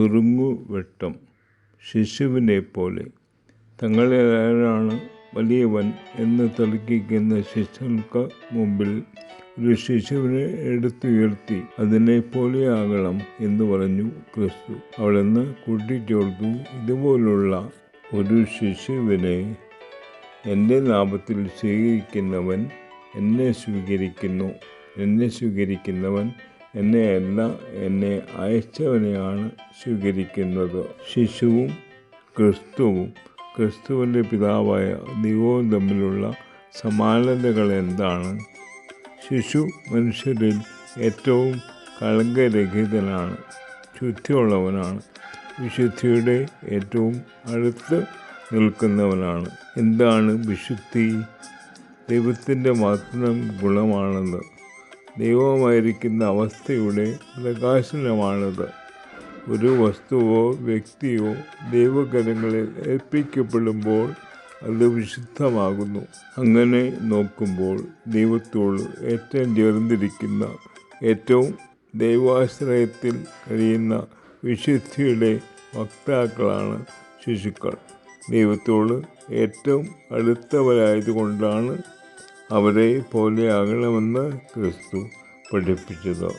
നുറുങ്ങുവെട്ടം. ശിശുവിനെ പോലെ തങ്ങളിലാരാണ് വലിയവൻ എന്ന് തർക്കിക്കുന്ന ശിഷ്യർക്ക് മുമ്പിൽ ഒരു ശിശുവിനെ എടുത്തുയർത്തി അതിനെ പോലെയാകണം എന്ന് പറഞ്ഞു ക്രിസ്തു. അവിടുന്ന് കൂട്ടിച്ചേർത്തു, ഇതുപോലുള്ള ഒരു ശിശുവിനെ എൻ്റെ നാമത്തിൽ സ്വീകരിക്കുന്നവൻ എന്നെ സ്വീകരിക്കുന്നവൻ എന്നെയല്ല, എന്നെ അയച്ചവനെയാണ് സ്വീകരിക്കുന്നത്. ശിശുവും ക്രിസ്തുവിൻ്റെ പിതാവായ ദൈവവും തമ്മിലുള്ള സമാനതകൾ എന്താണ്? ശിശു മനുഷ്യരിൽ ഏറ്റവും കളങ്കരഹിതനാണ്, ശുദ്ധിയുള്ളവനാണ്, വിശുദ്ധിയുടെ ഏറ്റവും അടുത്ത് നിൽക്കുന്നവനാണ്. എന്താണ് വിശുദ്ധി? ദൈവത്തിൻ്റെ മാത്രം ഗുണമാണത്. ദൈവമായിരിക്കുന്ന അവസ്ഥയുടെ പ്രകാശനമാണത്. ഒരു വസ്തുവോ വ്യക്തിയോ ദൈവകരങ്ങളിൽ ഏൽപ്പിക്കപ്പെടുമ്പോൾ അത് വിശുദ്ധമാകുന്നു. അങ്ങനെ നോക്കുമ്പോൾ ദൈവത്തോട് ഏറ്റവും ചേർന്നിരിക്കുന്ന, ഏറ്റവും ദൈവാശ്രയത്തിൽ കഴിയുന്ന വിശുദ്ധിയുടെ വക്താക്കളാണ് ശിശുക്കൾ. ദൈവത്തോട് ഏറ്റവും അടുത്തവരായതുകൊണ്ടാണ് അവരെ പോലെയാകണമെന്ന് ക്രിസ്തു പഠിപ്പിച്ചത്.